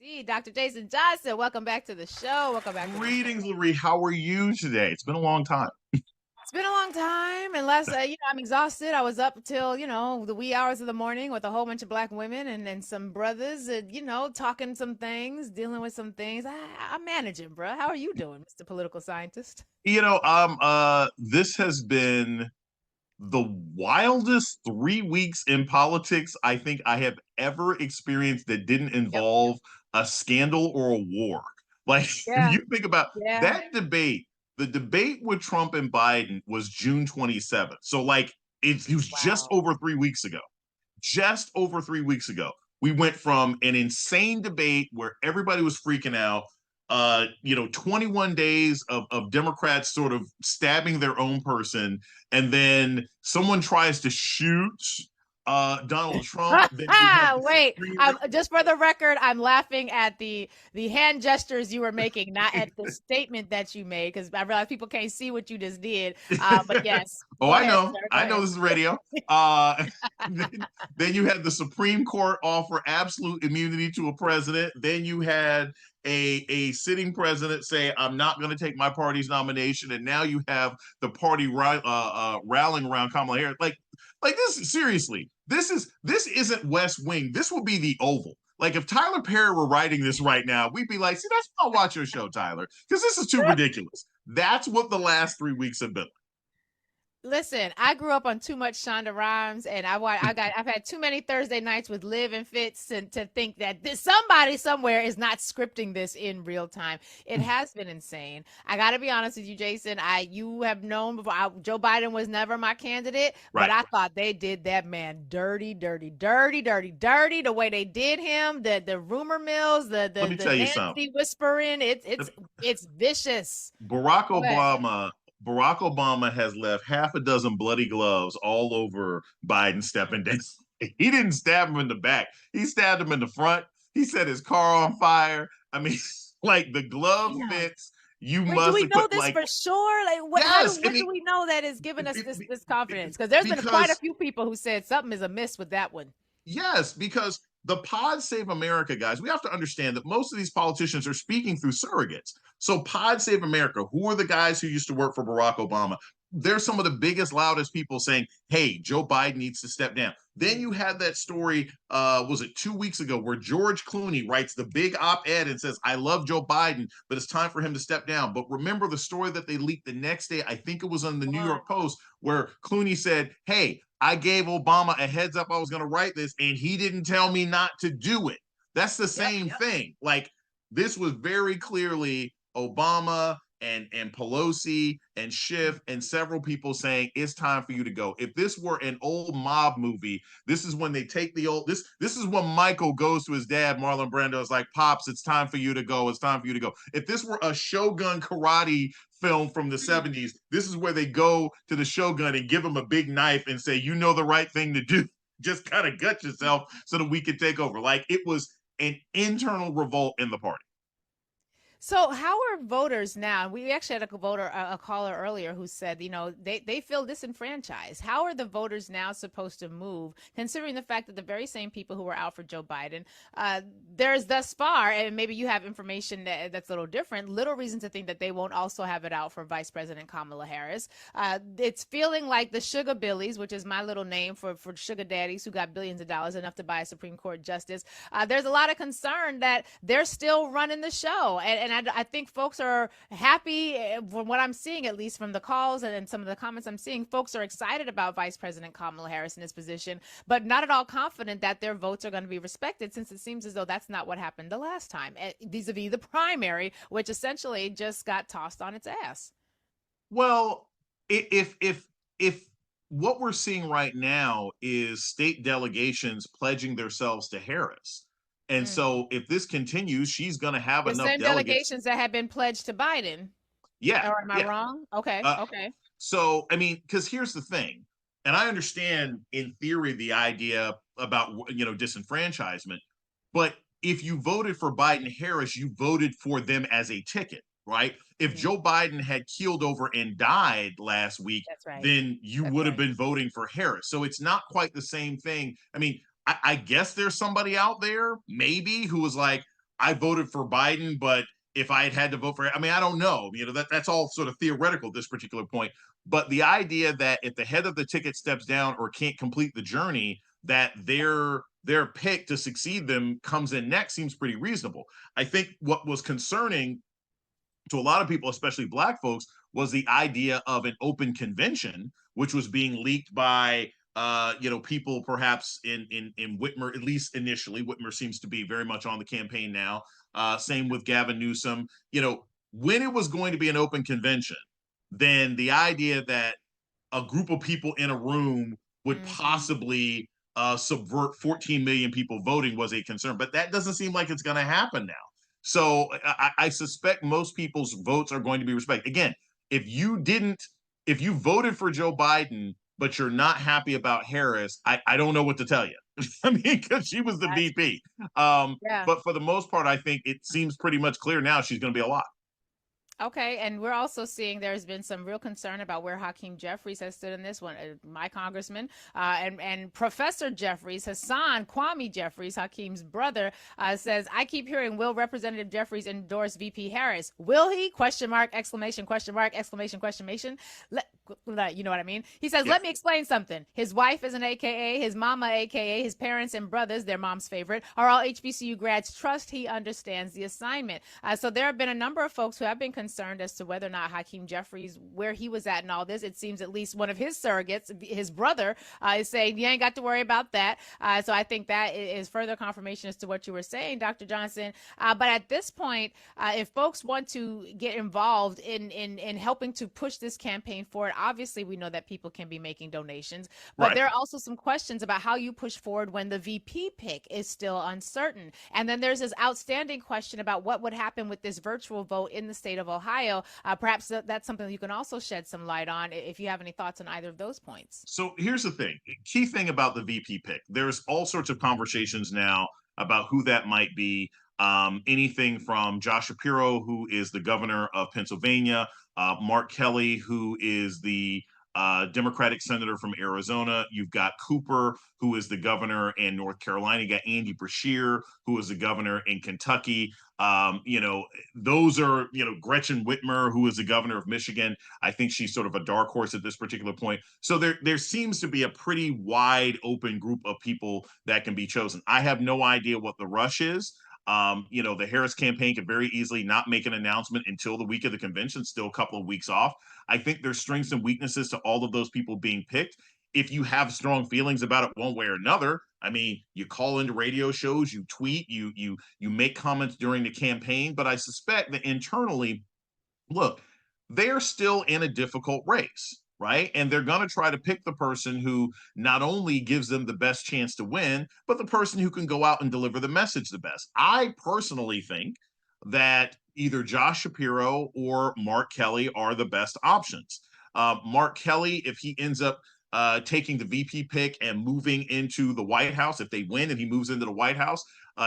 Indeed, Dr. Jason Johnson, welcome back to the show. Welcome back to the show. Greetings, Lurie. How are you today? It's been a long time. It's been a long time, unless I'm exhausted. I was up until the wee hours of the morning with a whole bunch of black women and some brothers, and talking some things, dealing with some things. I'm managing, bro. How are you doing, Mr. Political Scientist? This has been the wildest 3 weeks in politics I think I have ever experienced that didn't Yep. involve a scandal or a war. Like, if Yeah. you think about Yeah. that debate, the debate with Trump and Biden was June 27th. So, like, it was just Wow. over 3 weeks ago. Just over 3 weeks ago. We went from an insane debate where everybody was freaking out, 21 days of Democrats sort of stabbing their own person, and then someone tries to shoot Donald Trump. Then you have the Wait, Supreme. just for the record, I'm laughing at the hand gestures you were making, not at the statement that you made, because I realize people can't see what you just did. But yes, Oh, go I ahead, know. sir. Go I know ahead. this is radio. Uh, then you had the Supreme Court offer absolute immunity to a president. Then you had a sitting president say, "I'm not going to take my party's nomination," and now you have the party rallying around Kamala Harris. Like this. Seriously, this isn't West Wing. This would be the Oval. Like if Tyler Perry were writing this right now, we'd be like, "See, that's why I watch your show, Tyler, because this is too ridiculous." That's what the last 3 weeks have been. Listen, I grew up on too much Shonda Rhimes, and I've had too many Thursday nights with Liv and Fitz to think that somebody somewhere is not scripting this in real time. It has been insane. I got to be honest with you, Jason. You have known before. Joe Biden was never my candidate, but Right. I thought they did that man dirty, dirty, dirty, dirty, dirty. The way they did him, the rumor mills, the Let the me the tell you something. Nancy whispering. It's vicious. Barack Go ahead. Obama, Barack Obama has left half a dozen bloody gloves all over Biden stepping down. He didn't stab him in the back. He stabbed him in the front. He set his car on fire. I mean, like the glove Damn. fits. You Wait, do must we have know put this like for sure? Like, yes. I what mean, do we know that is giving us be- this be- confidence? Because there's been quite a because few people who said something is amiss with that one. yes, because the Pod Save America guys, we have to understand that most of these politicians are speaking through surrogates. So Pod Save America, who are the guys who used to work for Barack Obama? They're some of the biggest, loudest people saying, "Hey, Joe Biden needs to step down." Then you had that story, was it 2 weeks ago, where George Clooney writes the big op-ed and says, "I love Joe Biden, but it's time for him to step down." But remember the story that they leaked the next day? I think it was on the New One. York Post, where Clooney said, "Hey, I gave Obama a heads up I was going to write this, and he didn't tell me not to do it." That's the Yep. same thing. Like this was very clearly Obama and Pelosi and Schiff and several people saying it's time for you to go. If this were an old mob movie, this is when they take the old this is when Michael goes to his dad, Marlon Brando, is like, "Pops, it's time for you to go. It's time for you to go." If this were a Shogun karate film from the 70s, this is where they go to the Shogun and give him a big knife and say, "You know the right thing to do. Just kind of gut yourself so that we can take over." Like it was an internal revolt in the party. So how are voters now? We actually had a caller earlier who said, they feel disenfranchised. How are the voters now supposed to move, considering the fact that the very same people who were out for Joe Biden, there's thus far, and maybe you have information that's a little different, little reason to think that they won't also have it out for Vice President Kamala Harris. It's feeling like the sugar billies, which is my little name for sugar daddies who got billions of dollars, enough to buy a Supreme Court justice. There's a lot of concern that they're still running the show. And I think folks are happy from what I'm seeing, at least from the calls and some of the comments I'm seeing. Folks are excited about Vice President Kamala Harris in his position, but not at all confident that their votes are going to be respected, since it seems as though that's not what happened the last time, vis-a-vis the primary, which essentially just got tossed on its ass. Well, if what we're seeing right now is state delegations pledging themselves to Harris. And Mm. so if this continues, she's going to have The enough same delegates. delegations that had been pledged to Biden. Yeah, Or am I yeah. wrong? Okay. Uh, Okay. so, I mean, because here's the thing, and I understand in theory the idea about, disenfranchisement, but if you voted for Biden Harris, you voted for them as a ticket, right? If Mhm. Joe Biden had keeled over and died last week, That's right. then you That's would have right. been voting for Harris. So it's not quite the same thing. I mean, I guess there's somebody out there, maybe, who was like, I voted for Biden, but if I had to vote for, I mean, I don't know. That's all sort of theoretical at this particular point. But the idea that if the head of the ticket steps down or can't complete the journey, that their pick to succeed them comes in next seems pretty reasonable. I think what was concerning to a lot of people, especially black folks, was the idea of an open convention, which was being leaked by people perhaps in Whitmer, at least initially. Whitmer seems to be very much on the campaign now. Same with Gavin Newsom. When it was going to be an open convention, then the idea that a group of people in a room would possibly subvert 14 million people voting was a concern, but that doesn't seem like it's going to happen now. So I suspect most people's votes are going to be respected. Again, if you voted for Joe Biden, but you're not happy about Harris, I don't know what to tell you. I mean, because she was the VP. Yeah. But for the most part, I think it seems pretty much clear now she's going to be a lot. Okay, and we're also seeing there's been some real concern about where Hakeem Jeffries has stood in this one. My congressman and Professor Jeffries, Hassan Kwame Jeffries, Hakeem's brother, says, "I keep hearing, will Representative Jeffries endorse VP Harris? Will he? Question mark! Exclamation! Question mark! Exclamation! Questionation! You know what I mean?" He says, "Let me explain something. His wife is an AKA, his mama AKA, his parents and brothers, their mom's favorite, are all HBCU grads. Trust he understands the assignment." So there have been a number of folks who have been concerned as to whether or not Hakeem Jeffries, where he was at in all this. It seems at least one of his surrogates, his brother, is saying, "You ain't got to worry about that." So I think that is further confirmation as to what you were saying, Dr. Johnson. But at this point, if folks want to get involved in helping to push this campaign forward, obviously we know that people can be making donations, but there are also some questions about how you push forward when the VP pick is still uncertain. And then there's this outstanding question about what would happen with this virtual vote in the state of Ohio. Perhaps that's something you can also shed some light on if you have any thoughts on either of those points. So here's the thing. Key thing about the VP pick. There's all sorts of conversations now about who that might be. Anything from Josh Shapiro, who is the governor of Pennsylvania, Mark Kelly, who is the Democratic senator from Arizona. You've got Cooper, who is the governor in North Carolina. You got Andy Beshear, who is the governor in Kentucky. Those are, Gretchen Whitmer, who is the governor of Michigan. I think she's sort of a dark horse at this particular point. So there seems to be a pretty wide open group of people that can be chosen. I have no idea what the rush is. The Harris campaign could very easily not make an announcement until the week of the convention, still a couple of weeks off. I think there's strengths and weaknesses to all of those people being picked. If you have strong feelings about it one way or another, I mean, you call into radio shows, you tweet, you make comments during the campaign, but I suspect that internally, look, they're still in a difficult race, right? And they're going to try to pick the person who not only gives them the best chance to win, but the person who can go out and deliver the message the best. I personally think that either Josh Shapiro or Mark Kelly are the best options. Mark Kelly, if he ends up taking the VP pick and moving into the White House, if they win and he moves into the White House,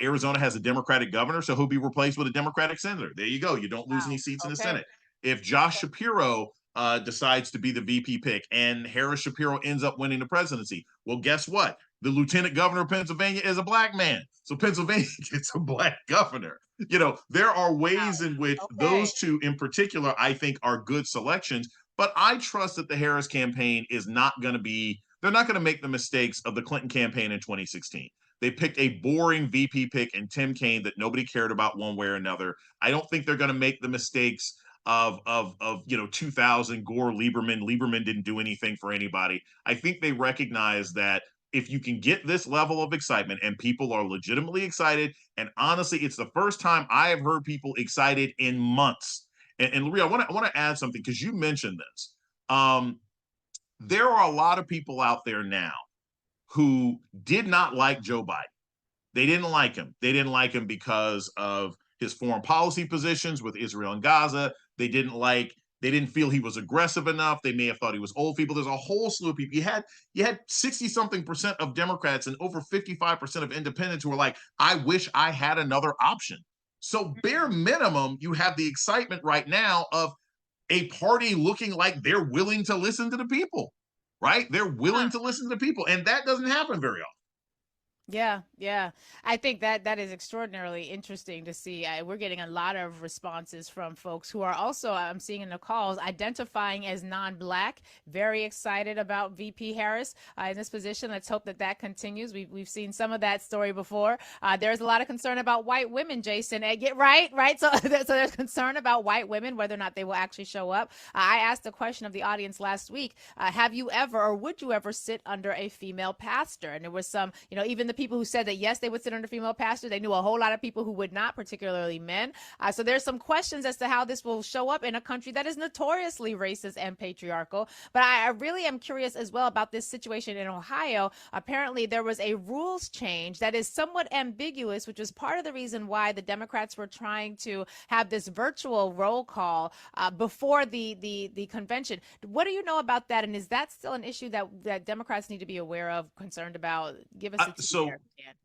Arizona has a Democratic governor, so he'll be replaced with a Democratic senator. There you go. You don't lose any seats in the Senate. If Josh Shapiro decides to be the VP pick and Harris Shapiro ends up winning the presidency, well, guess what? The lieutenant governor of Pennsylvania is a black man. So Pennsylvania gets a black governor. There are ways in which those two in particular, I think, are good selections. But I trust that the Harris campaign is not going to be, they're not going to make the mistakes of the Clinton campaign in 2016. They picked a boring VP pick in Tim Kaine that nobody cared about one way or another. I don't think they're going to make the mistakes of 2000 Gore Lieberman. Lieberman didn't do anything for anybody. I think they recognize that if you can get this level of excitement and people are legitimately excited, and honestly, it's the first time I have heard people excited in months. And Lurie, I want to add something because you mentioned this. There are a lot of people out there now who did not like Joe Biden. They didn't like him. They didn't like him because of his foreign policy positions with Israel and Gaza. They didn't feel he was aggressive enough. They may have thought he was old people. There's a whole slew of people. You had 60-something% of Democrats and over 55% of independents who were like, I wish I had another option. So bare minimum, you have the excitement right now of a party looking like they're willing to listen to the people, right? They're willing to listen to the people. And that doesn't happen very often. Yeah. I think that is extraordinarily interesting to see. We're getting a lot of responses from folks who are also, I'm seeing in the calls, identifying as non-black. Very excited about VP Harris in this position. Let's hope that continues. We've seen some of that story before. There's a lot of concern about white women, Jason. Get right. So there's concern about white women, whether or not they will actually show up. I asked a question of the audience last week. Have you ever, or would you ever sit under a female pastor? And there was some, even the people who said that yes, they would sit under female pastor. They knew a whole lot of people who would not, particularly men. So there's some questions as to how this will show up in a country that is notoriously racist and patriarchal. But I really am curious as well about this situation in Ohio. Apparently, there was a rules change that is somewhat ambiguous, which was part of the reason why the Democrats were trying to have this virtual roll call before the convention. What do you know about that? And is that still an issue that Democrats need to be aware of, concerned about? Give us a tea So there.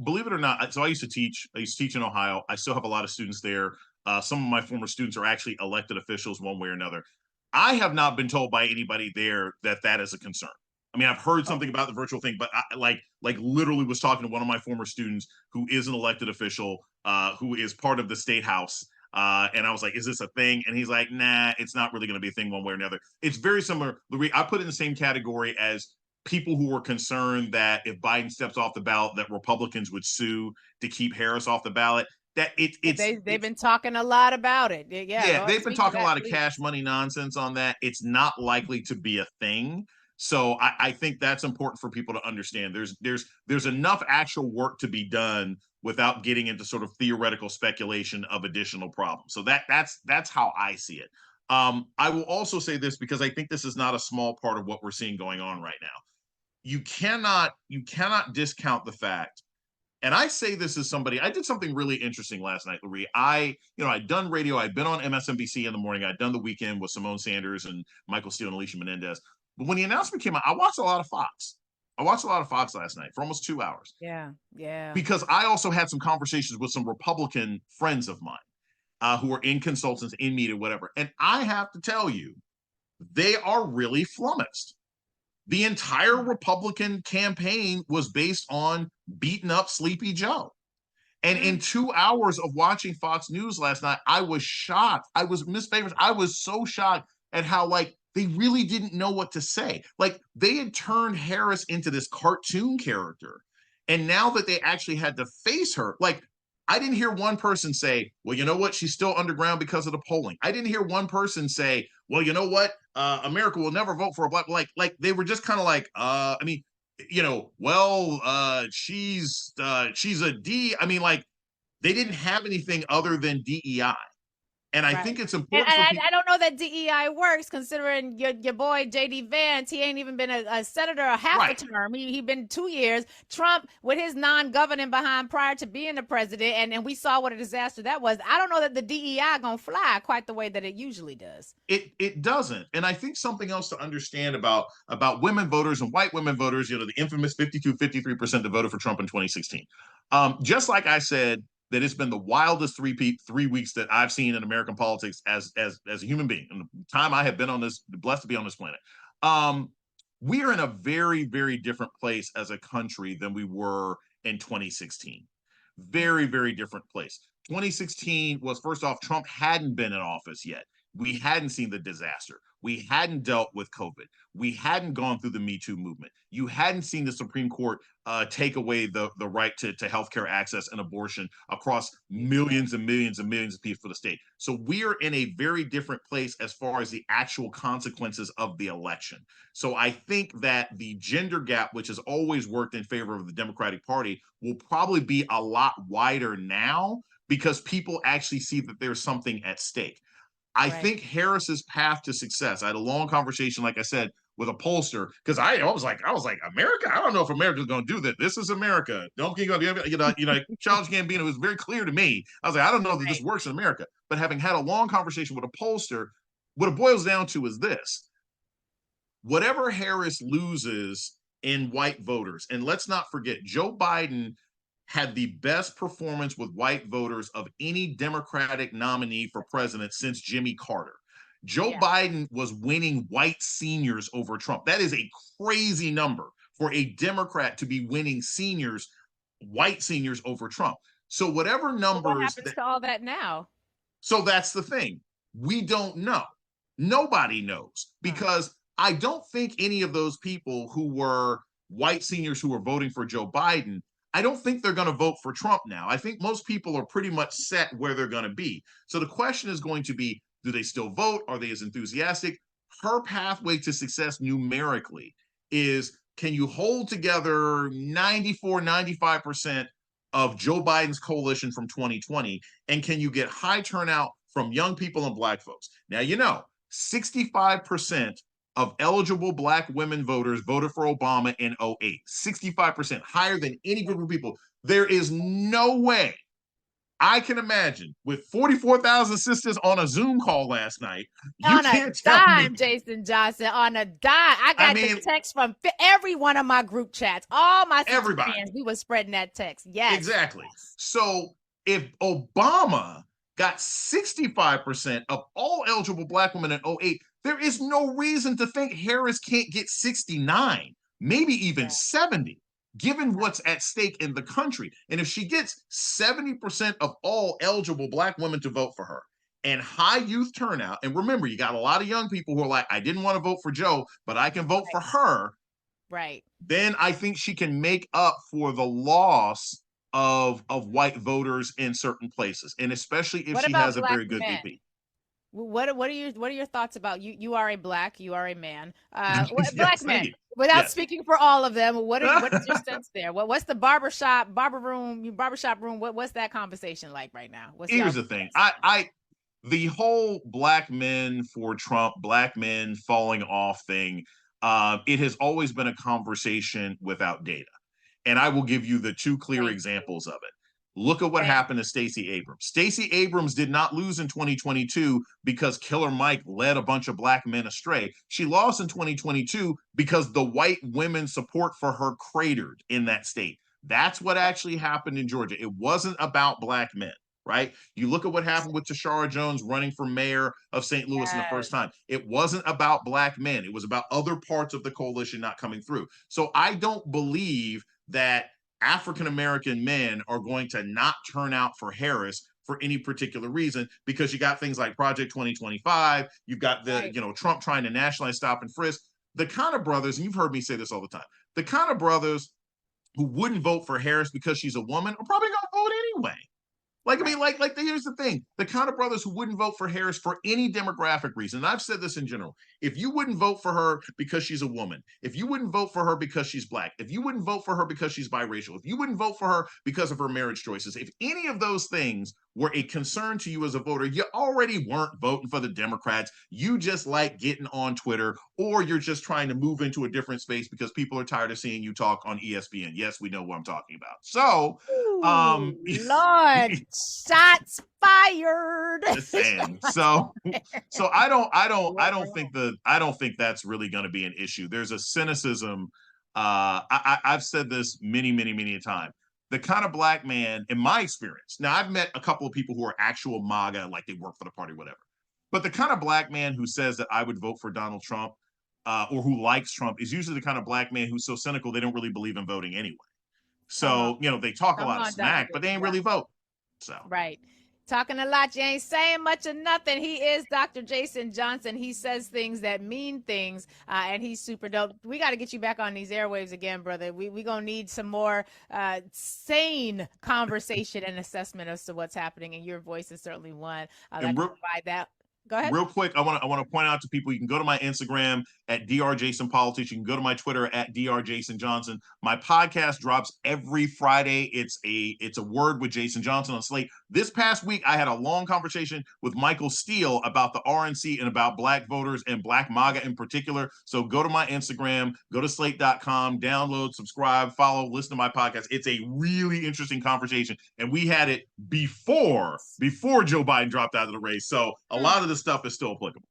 believe it or not, so I used to teach. I used to teach in Ohio. I still have a lot of students there. Some of my former students are actually elected officials one way or another. I have not been told by anybody there that that is a concern. I mean, I've heard Oh, something about the virtual thing, but I like literally was talking to one of my former students who is an elected official, who is part of the state house. And I was like, "Is this a thing?" And he's like, "Nah, it's not really going to be a thing one way or another." It's very similar. Lurie, I put it in the same category as people who were concerned that if Biden steps off the ballot, that Republicans would sue to keep Harris off the ballot. That they've been talking a lot about it. Yeah, yeah, go ahead and they've been speak to talking a that, lot of please. cash money nonsense on that. It's not likely to be a thing. So I think that's important for people to understand. There's enough actual work to be done without getting into sort of theoretical speculation of additional problems. So that's how I see it. I will also say this because I think this is not a small part of what we're seeing going on right now. You cannot discount the fact, and I say this as somebody, I did something really interesting last night, Lurie. I'd done radio, I'd been on MSNBC in the morning, I'd done the weekend with Simone Sanders and Michael Steele and Alicia Menendez. But when the announcement came out, I watched a lot of Fox. I watched a lot of Fox last night for almost 2 hours Yeah. because I also had some conversations with some Republican friends of mine who are in consultants, in media, whatever. And I have to tell you, they are really flummoxed. The entire Republican campaign was based on beating up Sleepy Joe. And in Mm. 2 hours of watching Fox News last night, I was shocked. I was Miss Favors. I was so shocked at how they really didn't know what to say. Like they had turned Harris into this cartoon character. And now that they actually had to face her, I didn't hear one person say, well, you know what? She's still underground because of the polling. I didn't hear one person say, well, you know what? America will never vote for a black. They were just kind of I mean, she's a D. I mean, they didn't have anything other than DEI. And I Right. think it's And important for I, people. I don't know that DEI works, considering your boy JD Vance. He ain't even been a senator a half a Right. term. He been 2 years. Trump with his non-governing behind prior to being the president, and we saw what a disaster that was. I don't know that the DEI gonna fly quite the way that it usually does. It doesn't. And I think something else to understand about women voters and white women voters, the infamous 52-53% that voted for Trump in 2016. Just like I said, that it's been the wildest 3 weeks that I've seen in American politics as a human being, in the time I have been on this, blessed to be on this planet. Um, we are in a very, very different place as a country than we were in 2016. Very, very different place. 2016 was, first off, Trump hadn't been in office yet. We hadn't seen the disaster. We hadn't dealt with COVID. We hadn't gone through the Me Too movement. You hadn't seen the Supreme Court take away the right to healthcare access and abortion across millions and millions and millions of people for the state. So we are in a very different place as far as the actual consequences of the election. So I think that the gender gap, which has always worked in favor of the Democratic Party, will probably be a lot wider now because people actually see that there's something at stake. I Right. think Harris's path to success. I had a long conversation, like I said, with a pollster because I was like, America. I don't know if America's going to do that. This is America. Don't keep going. Childish Gambino was very clear to me. I was like, I don't know that this Right. works in America. But having had a long conversation with a pollster, what it boils down to is this: whatever Harris loses in white voters, and let's not forget, Joe Biden had the best performance with white voters of any Democratic nominee for president since Jimmy Carter. Joe Yeah. Biden was winning white seniors over Trump. That is a crazy number for a Democrat to be winning seniors white seniors over Trump. So whatever But what numbers happens that, to all that now? so that's the thing. We don't know. Nobody knows, Huh. because I don't think any of those people who were white seniors who were voting for Joe Biden, I don't think they're going to vote for Trump now. I think most people are pretty much set where they're going to be. So the question is going to be, do they still vote? Are they as enthusiastic? Her pathway to success numerically is, can you hold together 94, 95% of Joe Biden's coalition from 2020? And can you get high turnout from young people and black folks? Now, 65% of eligible black women voters voted for Obama in 08. 65%, higher than any group of people. There is no way I can imagine, with 44,000 sisters on a Zoom call last night, you On a can't tell me. dime, Jason Johnson, on a dime. I I got the mean, text from every one of my group chats. All my sister everybody. friends, we were spreading that text. Yes. Exactly. Yes. So if Obama got 65% of all eligible black women in 08, there is no reason to think Harris can't get 69, maybe even Yeah. 70, given what's at stake in the country. And if she gets 70% of all eligible black women to vote for her and high youth turnout, and remember, you got a lot of young people who are like, I didn't want to vote for Joe, but I can vote for her. Right. Then I think she can make up for the loss of white voters in certain places, and especially if What she about has a black very good men? VP. What are your thoughts about you? You are a black, you are a man. Black Yes, thank men. you. Without Yes. speaking for all of them, what is your sense there? What's the barbershop room? What's that conversation like right now? What's y'all Here's the thing. discussing? The whole black men for Trump, black men falling off thing, it has always been a conversation without data. And I will give you the two clear Thank you. examples of it. Look at what Thank happened to Stacey Abrams. Stacey Abrams did not lose in 2022 because Killer Mike led a bunch of black men astray. She lost in 2022 because the white women's support for her cratered in that state. That's what actually happened in Georgia. It wasn't about black men, right? You look at what happened with Tashara Jones running for mayor of St. Louis in the first Yes. time. It wasn't about black men. It was about other parts of the coalition not coming through. So I don't believe that African American men are going to not turn out for Harris for any particular reason, because you got things like Project 2025, you've got the, Right. Trump trying to nationalize stop and frisk. The kind of brothers, and you've heard me say this all the time, the kind of brothers who wouldn't vote for Harris because she's a woman are probably going to vote anyway. Like, I Right. mean, here's the thing. The kind of brothers who wouldn't vote for Harris for any demographic reason, and I've said this in general, if you wouldn't vote for her because she's a woman, if you wouldn't vote for her because she's black, if you wouldn't vote for her because she's biracial, if you wouldn't vote for her because of her marriage choices, if any of those things were a concern to you as a voter, you already weren't voting for the Democrats. You just like getting on Twitter, or you're just trying to move into a different space because people are tired of seeing you talk on ESPN. Yes, we know what I'm talking about. So, Ooh, Lord, shots fired. just saying. So I don't think that's really going to be an issue. There's a cynicism. I've said this many, many, many a time. The kind of black man, in my experience, now I've met a couple of people who are actual MAGA, like they work for the party, whatever. But the kind of black man who says that I would vote for Donald Trump, or who likes Trump, is usually the kind of black man who's so cynical they don't really believe in voting anyway. Come on. So, they talk a Come lot of on, Dr. smack, but they ain't really vote. So Right. Talking a lot, you ain't saying much of nothing. He is Dr. Jason Johnson. He says things that mean things, and he's super dope. We got to get you back on these airwaves again, brother. We gonna need some more sane conversation and assessment as to what's happening, and your voice is certainly one that can provide that. Go ahead. Real quick, I want to point out to people, you can go to my Instagram at drjasonpolitics. You can go to my Twitter at drjasonjohnson. My podcast drops every Friday. It's a word with Jason Johnson on Slate. This past week, I had a long conversation with Michael Steele about the RNC and about black voters and black MAGA in particular. So go to my Instagram, go to slate.com, download, subscribe, follow, listen to my podcast. It's a really interesting conversation. And we had it before Joe Biden dropped out of the race. So a lot of the stuff is still applicable.